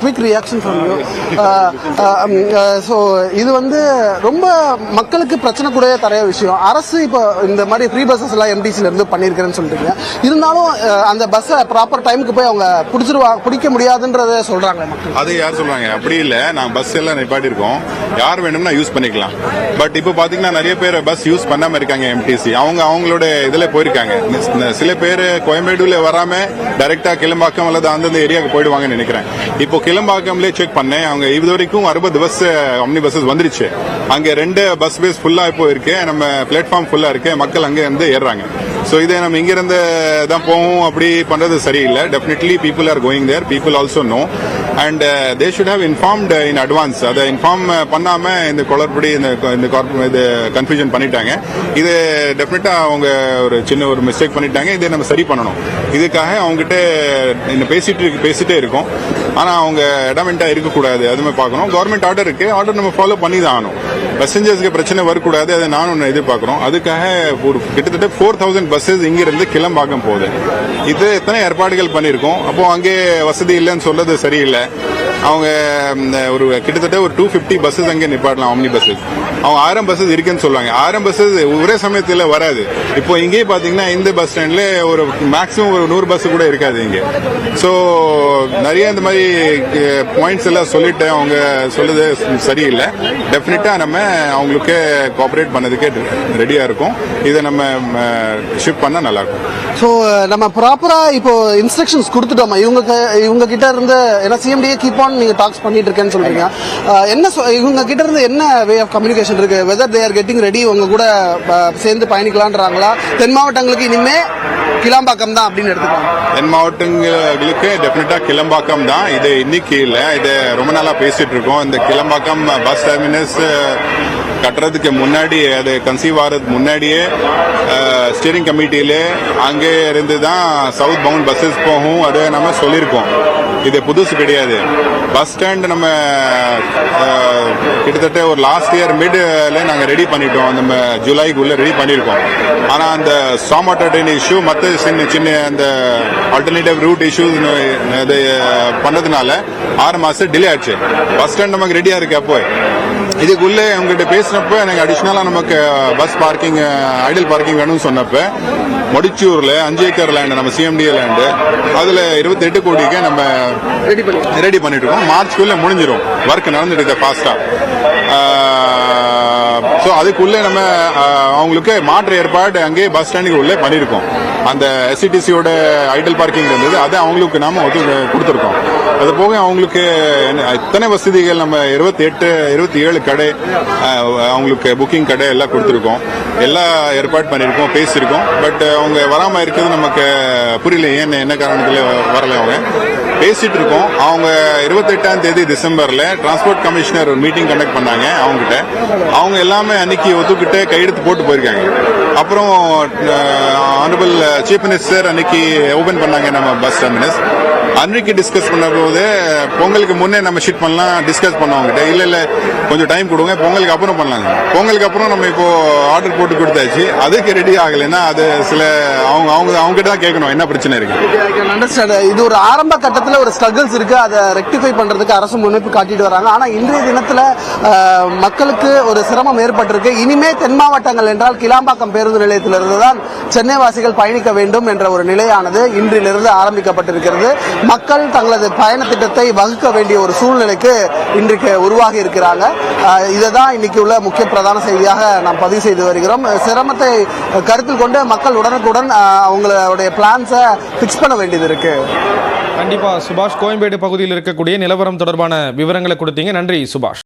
Quick reaction from you. So இது ரொம்ப மக்களுக்கு பிரச்சனை கூட தரைய விஷயம். அரசு இப்போ இந்த மாதிரி ஃப்ரீ பஸ்ஸஸ் எல்லாம் எம்டிசில இருந்து பண்ணியிருக்கிறேன்னு சொல்றீங்க. இருந்தாலும் அந்த பஸ்ஸை ப்ராப்பர் டைமுக்கு போய் அவங்க பிடிக்க முடியாதுன்றத சொல்றாங்க மக்கள். அது யார் சொல்றாங்க? அப்படி இல்லை, நாங்கள் பஸ் எல்லாம் நிப்பாட்டி இருக்கோம், யார் வேணும்னா யூஸ் பண்ணிக்கலாம். பட் இப்போ பாத்தீங்கன்னா நிறைய பேர் பஸ் யூஸ் பண்ணாம இருக்காங்க. எம்டிசி அவங்களோட இதுல போயிருக்காங்க. சில பேர் கோயம்பேடுல வராம டைரக்டா கிளம்பாக்கம் அல்லது அந்தந்த ஏரியாவுக்கு போயிடுவாங்கன்னு நினைக்கிறேன். இப்போ கிளம்பாக்கம்லேயே செக் பண்ணேன், அவங்க இது வரைக்கும் 60 பஸ் ஆம்னி பஸ்ஸஸ் வந்துருச்சு. அங்க 2 பஸ் பேஸ் ஃபுல்லா இப்போ இருக்கு, நம்ம பிளாட்ஃபார்ம் ஃபுல்லா இருக்கு, மக்கள் அங்க இருந்து ஏறாங்க. ஸோ இதை நம்ம இங்கிருந்து தான் போவோம், அப்படி பண்றது சரியில்லை. Definitely people are going there, people also know, and they should have informed in advance. அதை இன்ஃபார்ம் பண்ணாம இந்த குளறுபடி இது கன்ஃபியூஷன் பண்ணிட்டாங்க. இது டெஃபினட்டா அவங்க ஒரு மிஸ்டேக் பண்ணிட்டாங்க. இதை நம்ம சரி பண்ணணும். இதுக்காக அவங்ககிட்ட இன்னும் பேசிட்டே இருக்கோம். ஆனா அவங்க அடமெண்டா இருக்கக்கூடாது, அதுமே பார்க்கணும். கவர்மெண்ட் ஆர்டர் இருக்கு, ஆர்டர் நம்ம ஃபாலோ பண்ணி தான் ஆகணும். பேசஞ்சர்ஸ்க்கு பிரச்சனை வரக்கூடாது, அதை நானும் எதிர்பார்க்கிறோம். அதுக்காக கிட்டத்தட்ட 4000 பஸ்ஸஸ் இங்கிருந்து கிளம்பாக்கம் போகுது. இது எத்தனை ஏற்பாடுகள் பண்ணியிருக்கோம். அப்போ அங்கே வசதி இல்லைன்னு சொல்றது சரியில்லை. அவங்க கிட்டத்தட்ட 250 பஸ்ஸஸ் அங்கே நிப்பாட்டலாம், ஆம்னி பஸ்ஸஸ். அவங்க 1000 பஸ்ஸஸ் இருக்குன்னு சொல்லுவாங்க. 1000 பஸ்ஸஸ் ஒரே சமயத்தில் வராது. இப்போ இங்கே பாத்தீங்கன்னா இந்த பஸ் ஸ்டாண்ட்ல மேக்ஸிமம் 100 பஸ் கூட இருக்காது இங்கே. ஸோ நிறைய இந்த மாதிரி பாயிண்ட்ஸ் எல்லாம் சொல்லிட்டு அவங்க சொல்லுது சரியில்லை. டெஃபினட்டா நம்ம அவங்களுக்கு கோஆபரேட் பண்ணதுக்கே ரெடியா இருக்கும். இதை நம்ம ஷிஃப்ட் பண்ணா நல்லா இருக்கும். ஸோ நம்ம ப்ராப்பரா இப்போ இன்ஸ்ட்ரக்ஷன்ஸ் கொடுத்துட்டோமா இவங்க கிட்ட இருந்து? ஏன்னா சிஎம்டிஏ கீப் ஆன் நீங்க டாக்ஸ் பண்ணிட்டு இருக்கேன்னு சொல்றீங்க. இவங்க கிட்ட இருந்து என்ன வே ஆஃப் கம்யூனிகேஷன் இருக்கு? Whether they are getting ready, உங்க கூட சேர்ந்து பயணிக்கலான்றாங்களா? தென் மாவட்டங்களுக்கு இனிமே கிளம்பாக்கம் தான் அப்படின்னு எடுத்துக்கலாம். தென் மாவட்டங்களுக்கு டெஃபினட்டா கிளம்பாக்கம் தான். இது இன்னைக்கு இல்லை, இது ரொம்ப நாளா பேசிட்டு இருக்கோம். இந்த கிளம்பாக்கம் பஸ் டெர்மினஸ் கட்டுறதுக்கு முன்னாடி, அது கன்சீவ் ஆகிறதுக்கு முன்னாடியே ஸ்டீரிங் கமிட்டியில அங்கே இருந்து தான் சவுத் பவுண்ட் பஸ்ஸஸ் போகும், அதை நம்ம சொல்லியிருக்கோம். இது புதுசு கிடையாது. பஸ் ஸ்டாண்ட் நம்ம கிட்டத்தட்ட லாஸ்ட் இயர் மிட்ல நாங்க ரெடி பண்ணிட்டோம், நம்ம ஜூலைக்குள்ள ரெடி பண்ணிருக்கோம். ஆனா அந்த ஸ்டாம் ட்ரெயின் இஷ்யூ மற்ற சின்ன அந்த ஆல்டர்னேட்டிவ் ரூட் இஷ்யூஸ் பண்ணதுனால 6 மாசம் டிலே ஆச்சு. பஸ் ஸ்டாண்ட் நமக்கு ரெடியா இருக்கு. அப்போ இதுக்குள்ளே அவங்ககிட்ட பேசினப்ப எனக்கு அடிஷனலா நமக்கு பஸ் பார்க்கிங், ஐடல் பார்க்கிங் வேணும்னு சொன்னப்ப முடிச்சூர்ல 5 ஏக்கர் லேண்ட், நம்ம சிஎம்டிஏ லேண்டு, அதுல 28 கோடிக்கு நம்ம ரெடி பண்ணிட்டு இருக்கோம். மார்ச்க்குள்ள முடிஞ்சிடும், ஒர்க் நடந்துட்டு இருக்கு ஃபாஸ்டா. ஸோ அதுக்குள்ளே நம்ம அவங்களுக்கு மாற்று ஏற்பாடு அங்கே பஸ் ஸ்டாண்டுக்கு உள்ளே பண்ணியிருக்கோம். அந்த எஸ்சிடிசியோட ஐடல் பார்க்கிங் இருந்தது, அதை அவங்களுக்கு நாம கொடுத்துருக்கோம். அது போக அவங்களுக்கு இத்தனை வசதிகள், நம்ம 27 கடை, அவங்களுக்கு புக்கிங் கடை எல்லாம் கொடுத்துருக்கோம். எல்லா ஏற்பாடு பண்ணியிருக்கோம், பேசியிருக்கோம். பட் அவங்க வராம இருக்கிறது நமக்கு புரியல, என்ன காரணத்துல வரல. அவங்க பேசிட்டு இருக்கோம். அவங்க 28ஆம் தேதி டிசம்பர்ல டிரான்ஸ்போர்ட் கமிஷனர் ஒரு மீட்டிங் கண்டக்ட் பண்ணாங்க. அவங்க எல்லாமே அன்னைக்கு ஒத்துக்கிட்டு கையெழுத்து போட்டு போயிருக்காங்க. அப்புறம் ஆனரபிள் சீஃப் மினிஸ்டர் அன்னைக்கு ஓபன் பண்ணாங்க நம்ம பஸ் டெர்மினஸ். அன்னைக்கு டிஸ்கஸ் பண்ண போது பொங்கலுக்கு முன்னே நம்ம ஷிஃப்ட் பண்ணலாம் டிஸ்கஸ் பண்ணவங்கிட்ட. இல்ல கொஞ்சம் டைம் கொடுங்க, பொங்கலுக்கு அப்புறம் பண்ணலாங்க. பொங்கலுக்கு அப்புறம் நம்ம இப்போ ஆர்டர் போட்டு கொடுத்தாச்சு. அதுக்கு ரெடி ஆகலைன்னா அது சில அவங்க கிட்ட தான் கேட்கணும் என்ன பிரச்சனை இருக்கு. இது ஒரு ஆரம்ப கட்டத்தில் ஒரு ஸ்ட்ரகிள்ஸ் இருக்கு, அதை ரெக்டிஃபை பண்றதுக்கு அரசு முன்னெடுப்பு காட்டிட்டு வராங்க. ஆனா இன்றைய தினத்துல மக்களுக்கு ஒரு சிரமம் ஏற்பட்டிருக்கு. இனிமே தென் மாவட்டங்கள் என்றால் கிளாம்பாக்கம் பேருந்து நிலையத்திலிருந்து தான் சென்னை வாசிகள் பயணிக்க வேண்டும் என்ற ஒரு நிலையானது இன்றிலிருந்து ஆரம்பிக்கப்பட்டிருக்கிறது. மக்கள் தங்களது பயண திட்டத்தை வகுக்க வேண்டிய ஒரு சூழ்நிலைக்கு இன்றைக்கு உருவாகி இருக்கிறாங்க. இதை தான் இன்னைக்கு உள்ள முக்கிய பிரதான செய்தியாக நாம் பதிவு செய்து வருகிறோம். சிரமத்தை கருத்தில் கொண்டு மக்கள் உடனுக்குடன் அவங்களுடைய பிளான்ஸை பிக்ஸ் பண்ண வேண்டியது இருக்கு. கண்டிப்பா சுபாஷ், கோயம்பேடு பகுதியில் இருக்கக்கூடிய நிலவரம் தொடர்பான விவரங்களை கொடுத்தீங்க. நன்றி சுபாஷ்.